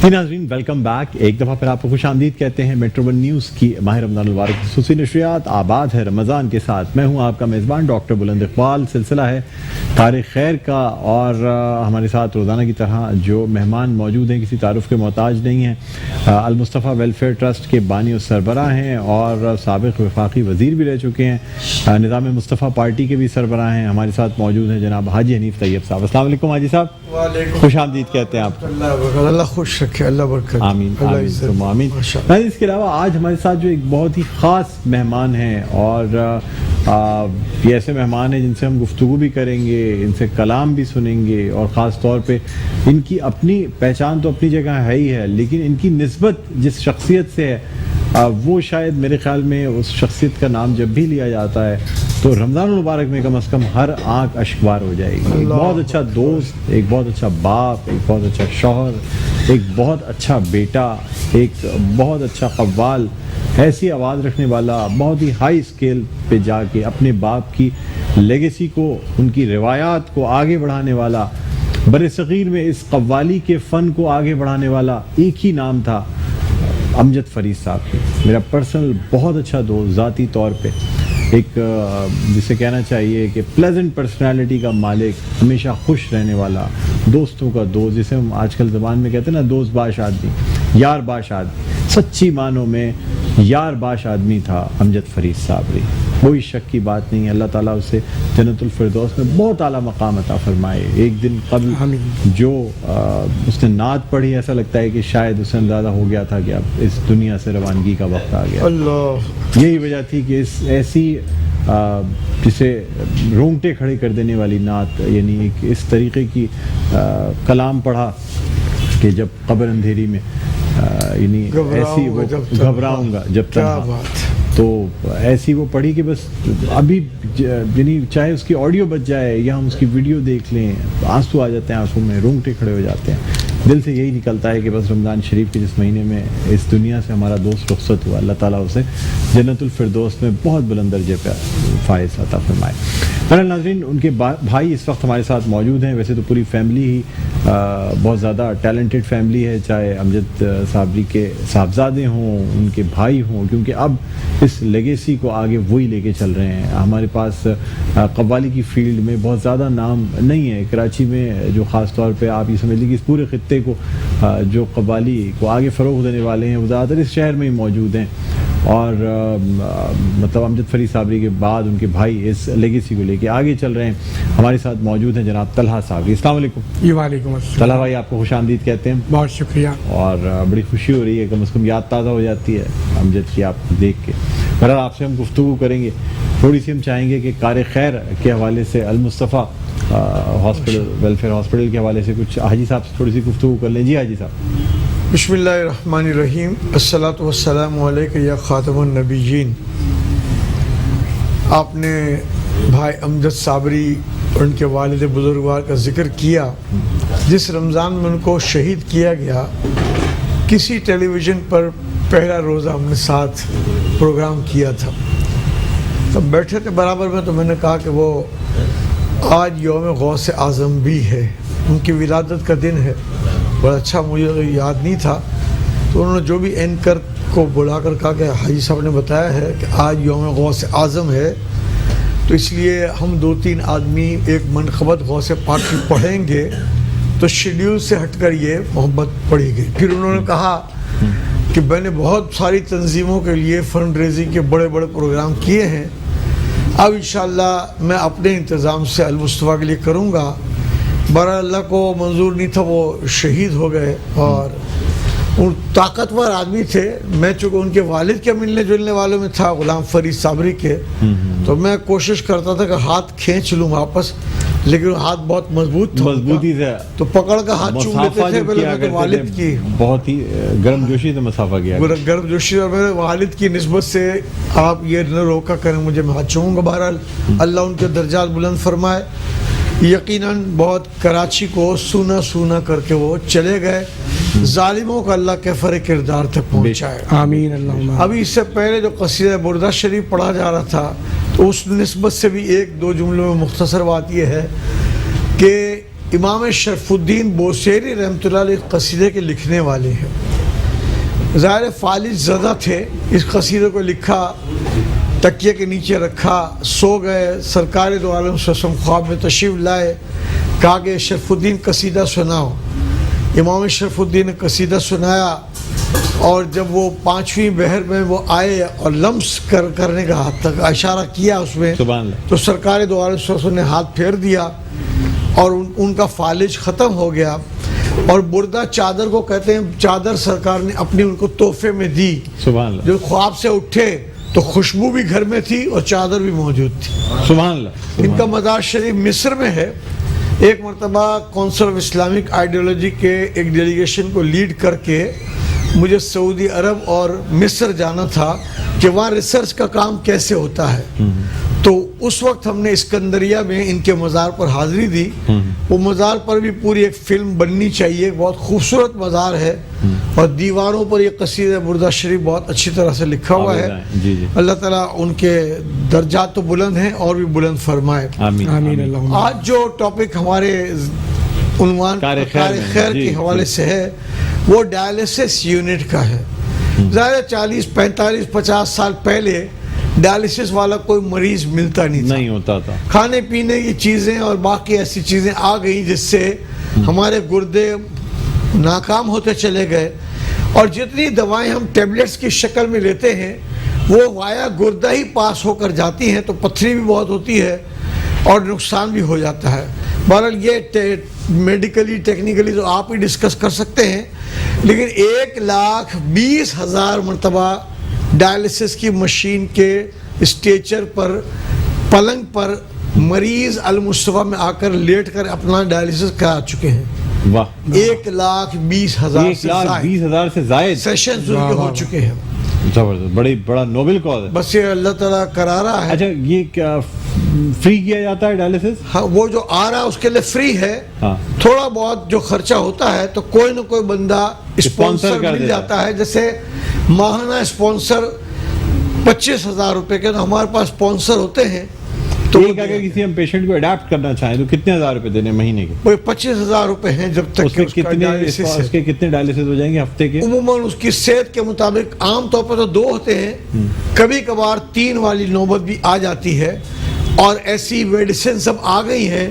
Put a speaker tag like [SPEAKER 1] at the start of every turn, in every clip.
[SPEAKER 1] ناظرین welcome back. ایک دفعہ پھر آپ کو خوش آمدید کہتے ہیں میٹرو ون نیوز کی ماہ رمضان المبارک کی خصوصی نشریات آباد ہے رمضان کے ساتھ. میں ہوں آپ کا میزبان ڈاکٹر بلند اقبال. سلسلہ ہے تاریخ خیر کا اور ہمارے ساتھ روزانہ کی طرح جو مہمان موجود ہیں کسی تعارف کے محتاج نہیں ہیں. المصطفیٰ ویلفیئر ٹرسٹ کے بانی و سربراہ ہیں اور سابق وفاقی وزیر بھی رہ چکے ہیں. نظام مصطفیٰ پارٹی کے بھی سربراہ ہیں. ہمارے ساتھ موجود ہیں جناب حاجی حنیف طیب صاحب. السلام علیکم حاجی صاحب. خوش آمدید کہتے ہیں آپ کو.
[SPEAKER 2] اللہ خوش رکھے, اللہ برکت.
[SPEAKER 1] آمین آمین. اس کے علاوہ آج ہمارے ساتھ جو ایک بہت ہی خاص مہمان ہیں اور یہ ایسے مہمان ہیں جن سے ہم گفتگو بھی کریں گے, ان سے کلام بھی سنیں گے اور خاص طور پہ ان کی اپنی پہچان تو اپنی جگہ ہے ہی ہے, لیکن ان کی نسبت جس شخصیت سے ہے وہ شاید میرے خیال میں اس شخصیت کا نام جب بھی لیا جاتا ہے تو رمضان المبارک میں کم از کم ہر آنکھ اشکبار ہو جائے گی. ایک بہت اچھا دوست, ایک بہت اچھا باپ, ایک بہت اچھا شوہر, ایک بہت اچھا بیٹا, ایک بہت اچھا قوال, ایسی آواز رکھنے والا, بہت ہی ہائی اسکیل پہ جا کے اپنے باپ کی لیگیسی کو, ان کی روایات کو آگے بڑھانے والا, بر صغیر میں اس قوالی کے فن کو آگے بڑھانے والا ایک ہی نام تھا, امجد فرید صاحب کی. میرا پرسنل بہت اچھا دوست, ذاتی طور پہ ایک جسے کہنا چاہیے کہ پلیزنٹ پرسنالٹی کا مالک, ہمیشہ خوش رہنے والا, دوستوں کا دوست, جسے ہم آج کل زبان میں کہتے ہیں نا دوست باش آدمی, یار باش آدمی, سچی معنوں میں یار باش آدمی تھا امجد فرید صاحب. کوئی شک کی بات نہیں. اللہ تعالیٰ اسے جنت الفردوس میں بہت اعلیٰ مقام عطا فرمائے. ایک دن قبل جو اس نے نعت پڑھی, ایسا لگتا ہے کہ شاید اسے اندازہ ہو گیا تھا کہ اب اس دنیا سے روانگی کا وقت آ گیا. یہی وجہ تھی کہ اس ایسی جسے رونگٹے کھڑے کر دینے والی نعت, یعنی ایک اس طریقے کی کلام پڑھا کہ جب قبر اندھیری میں یعنی ایسی وہ گھبراؤں گا جب تک, تو ایسی وہ پڑھی کہ بس ابھی یعنی چاہے اس کی آڈیو بچ جائے یا ہم اس کی ویڈیو دیکھ لیں آنسو آ جاتے ہیں آنکھوں میں, رونگٹے کھڑے ہو جاتے ہیں. دل سے یہی نکلتا ہے کہ بس رمضان شریف کے جس مہینے میں اس دنیا سے ہمارا دوست رخصت ہوا, اللہ تعالیٰ اسے جنت الفردوس میں بہت بلند درجے پہ فائز عطا فرمائے. بہرحال ناظرین, ان کے بھائی اس وقت ہمارے ساتھ موجود ہیں. ویسے تو پوری فیملی ہی بہت زیادہ ٹیلنٹڈ فیملی ہے, چاہے امجد صابری کے صاحبزادے ہوں, ان کے بھائی ہوں, کیونکہ اب اس لیگیسی کو آگے وہی لے کے چل رہے ہیں. ہمارے پاس قوالی کی فیلڈ میں بہت زیادہ نام نہیں ہے. کراچی میں جو خاص طور پہ آپ یہ سمجھ لیجیے کہ اس پورے خطے کو جو قوالی کو آگے فروغ دینے والے ہیں وہ زیادہ تر اس شہر میں ہی موجود ہیں, اور مطلب امجد فرید صابری کے بعد ان کے بھائی اس لیگیسی کو لے کے آگے چل رہے ہیں. ہمارے ساتھ موجود ہیں جناب طلحہ صاحب. السلام علیکم.
[SPEAKER 2] وعلیکم السلام.
[SPEAKER 1] طلحہ بھائی آپ کو خوش آمدید کہتے ہیں.
[SPEAKER 2] بہت شکریہ.
[SPEAKER 1] اور بڑی خوشی ہو رہی ہے, کم از کم یاد تازہ ہو جاتی ہے امجد کی آپ کو دیکھ کے. بہرحال آپ سے ہم گفتگو کریں گے. تھوڑی سی ہم چاہیں گے کہ کار خیر کے حوالے سے المصطفیٰ ہاسپٹل ویلفیئر ہاسپٹل کے حوالے سے کچھ حاجی صاحب سے تھوڑی سی گفتگو کر لیں. جی حاجی صاحب.
[SPEAKER 2] بسم اللہ الرحمن الرحیم. الصلاۃ والسلام علیک یا خاتم النبیین. آپ نے بھائی امجد صابری اور ان کے والد بزرگوار کا ذکر کیا. جس رمضان میں ان کو شہید کیا گیا, کسی ٹیلی ویژن پر پہلا روزہ ہم نے ساتھ پروگرام کیا تھا. تب بیٹھے تھے برابر میں, تو میں نے کہا کہ وہ آج یوم غوث اعظم بھی ہے, ان کی ولادت کا دن ہے. بڑا اچھا, مجھے یاد نہیں تھا, تو انہوں نے جو بھی اینکر کو بلا کر کہا کہ حاجی صاحب نے بتایا ہے کہ آج یوم غوث اعظم ہے, تو اس لیے ہم 2-3 آدمی ایک منقبت غوث پاک کی پڑھیں گے. تو شیڈیول سے ہٹ کر یہ محبت پڑھی گئی. پھر انہوں نے کہا کہ میں نے بہت ساری تنظیموں کے لیے فنڈ ریزنگ کے بڑے بڑے پروگرام کیے ہیں, اب انشاءاللہ میں اپنے انتظام سے المصطفیٰ کے لیے کروں گا. بہرحال اللہ کو منظور نہیں تھا, وہ شہید ہو گئے. اور ان طاقتور آدمی تھے. میں چونکہ ان کے والد کے ملنے جلنے والوں میں تھا, غلام فرید صابری کے, تو میں کوشش کرتا تھا کہ ہاتھ کھینچ لوں واپس, لیکن ہاتھ بہت مضبوط تھا, مضبوطی سے تو پکڑ کا ہاتھ چوم لیتے تھے. پہلے میرے والد کی
[SPEAKER 1] بہت ہی گرم جوشی سے مسافہ کیا,
[SPEAKER 2] گرم جوشی, اور میرے والد کی نسبت سے آپ یہ نہ روکا کریں مجھے, میں ہاتھ چوموں گا. بہرحال اللہ ان کے درجات بلند فرمائے. یقیناً بہت کراچی کو سونا سونا کر کے وہ چلے گئے. ظالموں کا اللہ کیفر کردار تک پہنچائے.
[SPEAKER 3] آمین. اللہم.
[SPEAKER 2] ابھی اس سے پہلے جو قصیدہ بردہ شریف پڑھا جا رہا تھا, تو اس نسبت سے بھی 1-2 جملوں میں مختصر بات یہ ہے کہ امام شرف الدین بوسیری رحمۃ اللہ علیہ قصیدے کے لکھنے والے ہیں. ظاہر فالج زدہ تھے، اس قصیدے کو لکھا، تکیے کے نیچے رکھا، سو گئے. سرکار دو عالم صلی اللہ علیہ وسلم خواب میں تشریف لائے، کہا کہ شرف الدین قصیدہ سناؤ. امام شرف الدین نے قصیدہ سنایا، اور جب وہ 5ویں بہر میں وہ آئے اور لمس کرنے کا ہاتھ تک اشارہ کیا اس میں، تو سرکار دو عالم صلی اللہ علیہ وسلم نے ہاتھ پھیر دیا اور ان کا فالج ختم ہو گیا. اور بردہ چادر کو کہتے ہیں، چادر سرکار نے اپنی ان کو تحفے میں دی.
[SPEAKER 1] سبحان اللہ.
[SPEAKER 2] جو خواب سے اٹھے تو خوشبو بھی گھر میں تھی اور چادر بھی موجود تھی.
[SPEAKER 1] سبحان اللہ.
[SPEAKER 2] ان کا مزار شریف مصر میں ہے. ایک مرتبہ کونسل آف اسلامک آئیڈیالوجی کے ایک ڈیلیگیشن کو لیڈ کر کے مجھے سعودی عرب اور مصر جانا تھا کہ وہاں ریسرچ کا کام کیسے ہوتا ہے. تو اس وقت ہم نے اسکندریہ میں ان کے مزار پر حاضری دی. وہ مزار پر بھی پوری ایک فلم بننی چاہیے. بہت خوبصورت مزار ہے اور دیواروں پر یہ قصیدہ بردہ شریف بہت اچھی طرح سے لکھا ہوا ہے. اللہ تعالیٰ ان کے درجات تو بلند ہیں اور بھی بلند فرمائے.
[SPEAKER 1] آمین.
[SPEAKER 2] آج جو ٹاپک ہمارے عنوان کار خیر کے حوالے سے ہے وہ ڈائلسس یونٹ کا ہے. ظاہر 40 45 50 سال پہلے ڈائلسس والا کوئی مریض ملتا نہیں
[SPEAKER 1] ہوتا تھا.
[SPEAKER 2] کھانے پینے کی چیزیں اور باقی ایسی چیزیں آ گئیں جس سے ہمارے گردے ناکام ہوتے چلے گئے. اور جتنی دوائیں ہم ٹیبلٹس کی شکل میں لیتے ہیں وہ وایا گردہ ہی پاس ہو کر جاتی ہیں تو پتھری بھی بہت ہوتی ہے اور نقصان بھی ہو جاتا ہے. بہرحال یہ میڈیکلی ٹیکنیکلی تو آپ ہی ڈسکس کر سکتے ہیں، لیکن 1,20,000 مرتبہ ڈائلسس کی مشین کے اسٹیچر پر پلنگ پر مریض المصطفیٰ میں آ کر لیٹ کر اپنا ڈائلسس کرا چکے ہیں.
[SPEAKER 1] واہ.
[SPEAKER 2] 1,20,000
[SPEAKER 1] سے زائد
[SPEAKER 2] سیشنز ان کے ہو چکے ہیں.
[SPEAKER 1] زبردست. بڑا نوبل کاز ہے.
[SPEAKER 2] بس یہ اللہ تعالیٰ کرا رہا ہے.
[SPEAKER 1] اچھا یہ کیا فری کیا جاتا ہے ڈائلسس؟
[SPEAKER 2] ہاں وہ جو آ رہا ہے اس کے لیے فری ہے. تھوڑا بہت جو خرچہ ہوتا ہے تو کوئی نہ کوئی بندہ اسپانسر مل جاتا ہے. جیسے ماہانہ اسپانسر 25,000 روپے کے تو ہمارے پاس اسپانسر ہوتے ہیں. تو
[SPEAKER 1] اگر کسی ہم پیشنٹ کو اڈاپٹ کرنا چاہیں تو کتنے ہزار روپے دینے مہینے کے؟
[SPEAKER 2] کوئی 25,000 روپے ہیں. جب تک
[SPEAKER 1] اس کے کتنے ڈائلسس ہو جائیں گے ہفتے کے؟
[SPEAKER 2] عموماً اس کی صحت کے مطابق عام طور پر تو 2 ہوتے ہیں، کبھی کبھار 3 والی نوبت بھی آ جاتی ہے. اور ایسی میڈیسن سب آ گئی ہیں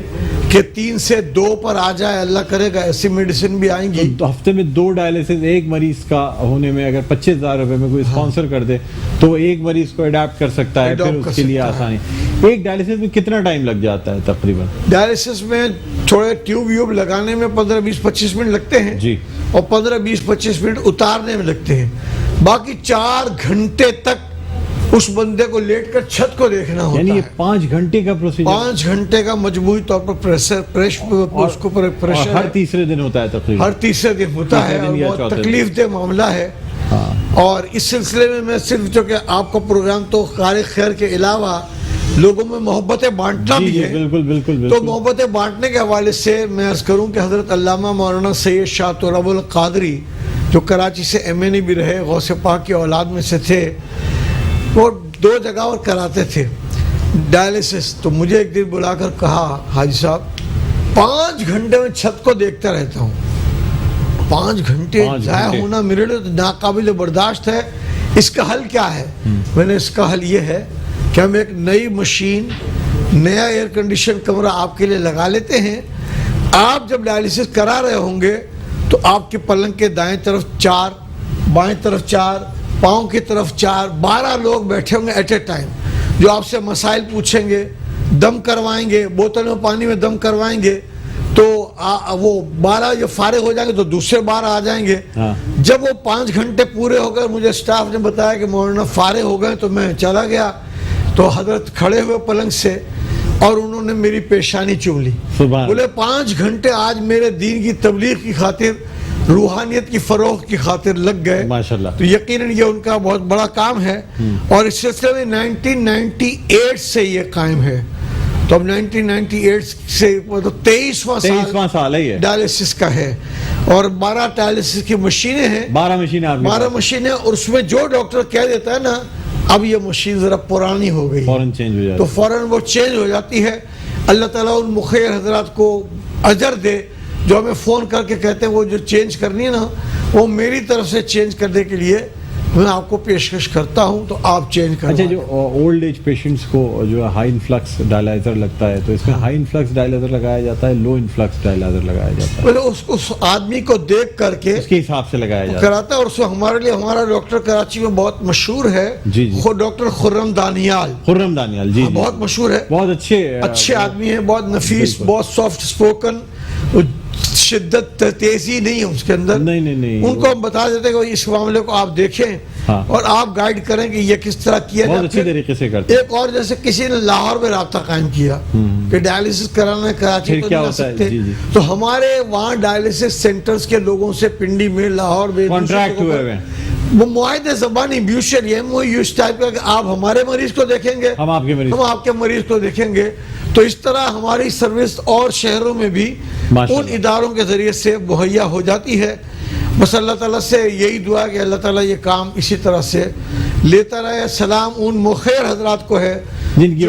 [SPEAKER 2] کہ 3 سے 2 پر آ جائے، اللہ کرے گا ایسی میڈیسن بھی آئیں گی.
[SPEAKER 1] تو ہفتے میں 2 ڈائلسس ایک مریض کا ہونے میں اگر 25,000 روپے میں کوئی اسپانسر کر دے تو وہ ایک مریض کو اڈاپٹ کر سکتا ہے. پھر اس کے لیے آسانی. ایک ڈائلسس میں کتنا ٹائم لگ جاتا ہے تقریباً؟
[SPEAKER 2] ڈائلسس میں تھوڑے ٹیوب ویوب لگانے میں 15-20-25 منٹ لگتے ہیں
[SPEAKER 1] جی،
[SPEAKER 2] اور 15-20-25 منٹ اتارنے میں لگتے ہیں. باقی 4 گھنٹے تک اس بندے کو لیٹ کر چھت کو دیکھنا ہوتا ہے.
[SPEAKER 1] یعنی یہ 5 گھنٹے کا پروسیجر،
[SPEAKER 2] 5 گھنٹے کا مجموعی طور پر پریشر
[SPEAKER 1] ہر تیسرے دن ہوتا ہے تقریباً.
[SPEAKER 2] ہر تیسرے دن ہوتا ہے. اور بہت تکلیف دہ معاملہ ہے. اور اس سلسلے میں صرف جو کہ آپ کا پروگرام تو کار خیر کے علاوہ لوگوں میں محبتیں بانٹنا بھی ہے.
[SPEAKER 1] بالکل.
[SPEAKER 2] تو محبتیں بانٹنے کے حوالے سے میں عرض کروں کہ حضرت علامہ مولانا سید شاہ تراب القادری جو کراچی سے MNA بھی رہے، غوث پاک کی اولاد میں سے تھے، وہ 2 جگہ اور کراتے تھے ڈائلسس. تو مجھے ایک دن بلا کر کہا، حاجی صاحب 5 گھنٹے میں چھت کو دیکھتا رہتا ہوں. 5 گھنٹے ضائع ہونا میرے لیے ناقابل برداشت ہے. اس کا حل کیا ہے؟ میں نے اس کا حل یہ ہے کہ ہم ایک نئی مشین، نیا ایئر کنڈیشن کمرہ آپ کے لیے لگا لیتے ہیں. آپ جب ڈائلسس کرا رہے ہوں گے تو آپ کے پلنگ کے دائیں طرف 4، بائیں طرف 4، پاؤں کی طرف 4، 12 لوگ بیٹھے ہوں گے ایٹ اے ٹائم، جو آپ سے مسائل پوچھیں گے، دم کروائیں گے، بوتل میں پانی میں دم کروائیں گے. تو وہ 12 جب فارغ ہو جائیں گے تو دوسرے 12 آ جائیں گے. جب وہ 5 گھنٹے پورے ہو گئے، مجھے سٹاف نے بتایا کہ مولانا فارغ ہو گئے، تو میں چلا گیا. تو حضرت کھڑے ہوئے پلنگ سے اور انہوں نے میری پیشانی چوم لی. بولے 5 گھنٹے آج میرے دین کی تبلیغ کی خاطر، روحانیت کی فروغ کی خاطر لگ گئے.
[SPEAKER 1] ماشاءاللہ.
[SPEAKER 2] تو یقیناً یہ ان کا بہت بڑا کام ہے. اور اس سلسلے میں 1998 سے یہ قائم ہے. تو اب 1998 سے 23واں سال ڈائلسس کا ہے. اور 12 ڈائلسس کی مشینیں ہیں. 12 مشینیں. اور اس میں جو ڈاکٹر کہہ دیتا ہے نا اب یہ مشین ذرا پرانی ہو گئی،
[SPEAKER 1] فوراً چینج ہو جاتی ہے.
[SPEAKER 2] تو فوراً وہ چینج ہو جاتی ہے. اللہ تعالیٰ ان مخیر حضرات کو اجر دے. جو ہمیں فون کر کے کہتے ہیں وہ جو چینج کرنی ہے نا, وہ میری طرف سے چینج کرنے کے لیے میں آپ کو پیشکش کرتا ہوں, تو آپ چینج کریں.
[SPEAKER 1] اچھا, جو اولڈ ایج پیشنٹس کو جو ہائی انفلکس ڈائلائزر لگتا ہے, تو اس میں ہائی انفلکس ڈائلائزر لگایا جاتا ہے, لو انفلکس ڈائلائزر لگایا جاتا ہے؟
[SPEAKER 2] پہلے اس آدمی کو دیکھ کر کے
[SPEAKER 1] اس کے حساب سے لگایا جاتا ہے
[SPEAKER 2] کراتا ہے. اور اس میں ہمارے لیے ہمارا ڈاکٹر کراچی میں بہت مشہور ہے,
[SPEAKER 1] جی جی,
[SPEAKER 2] ڈاکٹر خرم دانیال.
[SPEAKER 1] خرم دانیال, جی,
[SPEAKER 2] بہت مشہور ہے,
[SPEAKER 1] بہت اچھے
[SPEAKER 2] آدمی ہیں, بہت نفیس, بہت سافٹ اسپوکن, شدت تیزی نہیں ہے اس کے اندر.
[SPEAKER 1] نہیں,
[SPEAKER 2] ان کو ہم بتا دیتے ہیں کہ اس معاملے کو آپ دیکھیں اور آپ گائیڈ کریں کہ یہ کس طرح کیا جائے.
[SPEAKER 1] بہت اچھی طریقے سے کرتے ہیں.
[SPEAKER 2] ایک اور جیسے کسی نے لاہور میں رابطہ قائم کیا کہ ڈائلیسس کرانا کراچی تو نہیں آ سکتے, تو ہمارے وہاں ڈائلیسس سینٹرز کے لوگوں سے پنڈی میں, لاہور میں
[SPEAKER 1] کانٹریکٹ ہوئے ہوئے
[SPEAKER 2] وہ معاہدے زبانی میوچل اس ٹائپ کا کہ آپ ہمارے مریض کو دیکھیں گے,
[SPEAKER 1] ہم آپ کے
[SPEAKER 2] مریض کو دیکھیں گے. تو اس طرح ہماری سروس اور شہروں میں بھی ان اداروں کے ذریعے سے مہیا ہو جاتی ہے. بس اللہ تعالیٰ سے یہی دعا کہ اللہ تعالیٰ یہ کام اسی طرح سے لیتا رہے. سلام ان مخیر حضرات کو ہے
[SPEAKER 1] جن کی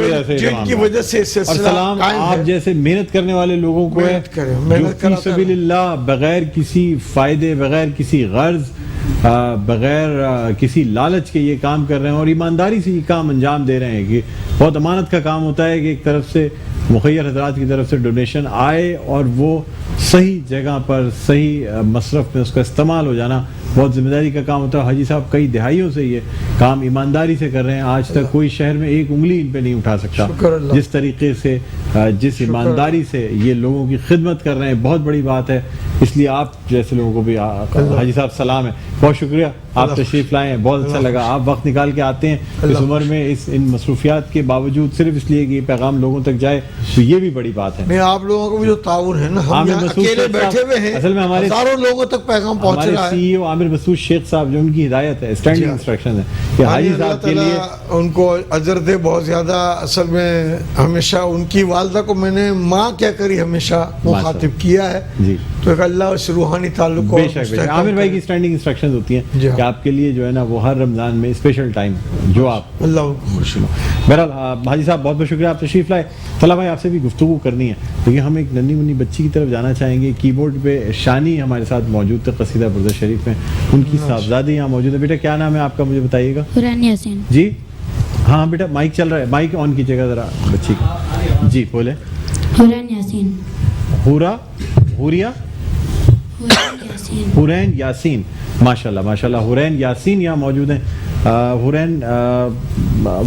[SPEAKER 1] وجہ سے
[SPEAKER 2] سلسلہ
[SPEAKER 1] سلام آپ جیسے محنت کرنے والے لوگوں کو ہے, جو فی سبیل اللہ بغیر کسی فائدے, بغیر کسی غرض, بغیر کسی لالچ کے یہ کام کر رہے ہیں اور ایمانداری سے یہ کام انجام دے رہے ہیں. کہ بہت امانت کا کام ہوتا ہے کہ ایک طرف سے مخیر حضرات کی طرف سے ڈونیشن آئے اور وہ صحیح جگہ پر صحیح مصرف میں اس کا استعمال ہو جانا بہت ذمہ داری کا کام ہوتا ہے. حاجی صاحب کئی دہائیوں سے یہ کام ایمانداری سے کر رہے ہیں. آج تک کوئی شہر میں ایک انگلی ان پہ نہیں اٹھا سکتا. جس طریقے سے, جس ایمانداری سے یہ لوگوں کی خدمت کر رہے ہیں, بہت بڑی بات ہے. اس لیے آپ جیسے لوگوں کو بھی حاجی صاحب سلام ہے, بہت شکریہ, آپ تشریف لائے ہیں, بہت اچھا لگا. آپ وقت نکال کے آتے ہیں اس عمر میں, ان مصروفیات کے باوجود, صرف اس لیے کہ یہ پیغام لوگوں تک جائے, تو یہ بھی بڑی بات ہے.
[SPEAKER 2] میں آپ لوگوں کو بھی جو تعاون ہے نا, ہم اکیلے بیٹھے ہوئے ہیں,
[SPEAKER 1] اصل میں ہمارے
[SPEAKER 2] ہزاروں لوگوں تک پیغام پہنچ رہا ہے.
[SPEAKER 1] سی ای او عامر مسعود شیخ صاحب, جو ان کی ہدایت ہے, اسٹینڈنگ انسٹرکشن ہے کہ حاجی صاحب کے لیے
[SPEAKER 2] ان کو اجر دے بہت زیادہ. اصل میں ہمیشہ ان کی والدہ کو میں نے ماں کیا کری ہمیشہ مخاطب کیا ہے, تو ایک اللہ اس روحانی تعلق کو.
[SPEAKER 1] بے شک عامر بھائی کی اسٹینڈنگ انسٹرکشنز ہوتی ہیں کہ آپ کے لیے جو ہے نا وہ ہر رمضان میں اسپیشل ٹائم جو آپ
[SPEAKER 2] اللہ خوش.
[SPEAKER 1] بہرحال حاجی صاحب بہت بہت شکریہ, آپ تشریف لائے. طلحہ بھائی آپ سے بھی گفتگو کرنی ہے, لیکن ہم ایک ننھی منی بچی کی طرف جانا چاہیں گے. کی بورڈ پہ شانی ہمارے ساتھ موجود تھے قصیدہ بردہ شریف میں, ان کی صاحبزادی یہاں موجود ہے. بیٹا کیا نام ہے آپ کا, مجھے بتائیے گا.
[SPEAKER 3] حورین یاسین.
[SPEAKER 1] جی ہاں بیٹا, مائک چل رہا ہے, مائک آن کیجیے گا ذرا بچی کا. جی بولے.
[SPEAKER 3] حورین یاسین.
[SPEAKER 1] حورین یاسین, ماشاء اللہ ماشاء اللہ. حورین یاسین یہاں موجود ہیں. حورین,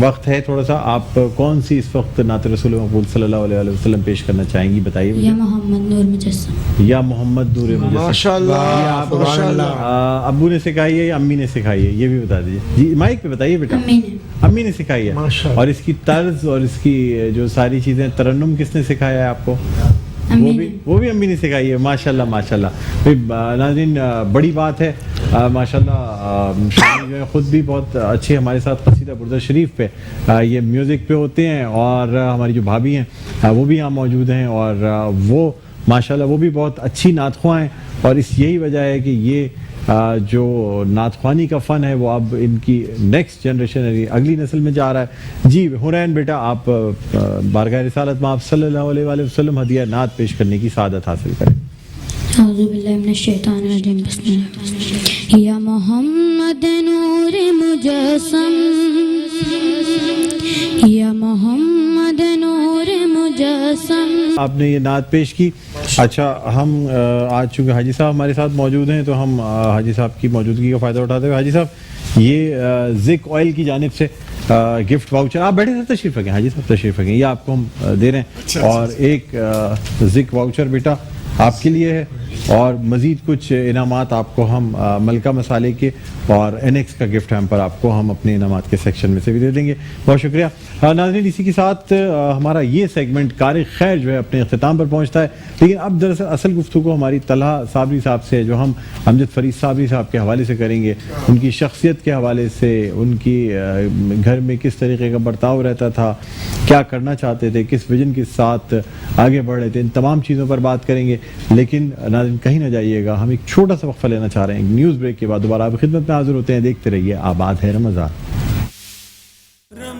[SPEAKER 1] وقت ہے تھوڑا سا, آپ کون سی اس وقت نعت رسول مقبول صلی اللہ علیہ وسلم پیش کرنا چاہیں گی, بتائیے.
[SPEAKER 3] یا محمد نور مجسم.
[SPEAKER 1] یا محمد نور مجسم.
[SPEAKER 2] ماشاء اللہ.
[SPEAKER 1] ابو نے سکھائی ہے یا امی نے سکھائی ہے, یہ بھی بتا دیجیے. جی مائک پہ بتائیے بیٹا. امی نے سکھائی ہے. اور اس کی طرز اور اس کی جو ساری چیزیں, ترنم کس نے سکھایا ہے آپ کو؟ وہ بھی امی نے سکھائی ہے. ماشاء اللہ ماشاء اللہ. ناظرین بڑی بات ہے ماشاء اللہ. شانی جو ہے خود بھی بہت اچھے ہمارے ساتھ قصیدہ بردہ شریف پہ یہ میوزک پہ ہوتے ہیں, اور ہماری جو بھابھی ہیں وہ بھی یہاں موجود ہیں, اور وہ ماشاء اللہ وہ بھی بہت اچھی نعت خواں ہیں. اور اس یہی وجہ ہے کہ یہ جو نعت خوانی کا فن ہے وہ اب ان کی نیکسٹ جنریشن اگلی نسل میں جا رہا ہے. جی حورین بیٹا, آپ بارگاہ رسالت میں آپ صلی اللہ علیہ وآلہ وسلم ہدیہ نعت پیش کرنے کی سعادت حاصل کریں.
[SPEAKER 3] اعوذ باللہ من الشیطان الرجیم. بسم اللہ. یا محمد نور مجسم, یا محمد نور مجسم.
[SPEAKER 1] آپ نے یہ نعت پیش کی. اچھا, ہم آج چونکہ حاجی صاحب ہمارے ساتھ موجود ہیں تو ہم حاجی صاحب کی موجودگی کا فائدہ اٹھاتے ہوئے, حاجی صاحب یہ زک آئل کی جانب سے گفٹ واؤچر, آپ بیٹھے تھے, تشریف رکھیں حاجی صاحب, تشریف رکھیں, یہ آپ کو ہم دے رہے ہیں. اور ایک زک واؤچر بیٹا آپ کے لیے ہے, اور مزید کچھ انعامات آپ کو ہم ملکہ مسالے کے اور این ایکس کا گفٹ ہیمپر آپ کو ہم اپنے انعامات کے سیکشن میں سے بھی دے دیں گے. بہت شکریہ. ناظرین اسی کے ساتھ ہمارا یہ سیگمنٹ کار خیر جو ہے اپنے اختتام پر پہنچتا ہے. لیکن اب دراصل اصل گفتگو ہماری طلحہ صابری صاحب سے, جو ہم امجد فرید صابری صاحب کے حوالے سے کریں گے, ان کی شخصیت کے حوالے سے, ان کی گھر میں کس طریقے کا برتاؤ رہتا تھا, کیا کرنا چاہتے تھے, کس ویژن کے ساتھ آگے بڑھ رہے تھے, ان تمام چیزوں پر بات کریں گے. لیکن ناظرین کہیں نہ جائیے گا, ہم ایک چھوٹا سا وقفہ لینا چاہ رہے ہیں. نیوز بریک کے بعد دوبارہ آپ خدمت میں حاضر ہوتے ہیں. دیکھتے رہیے آباد ہے رمضان.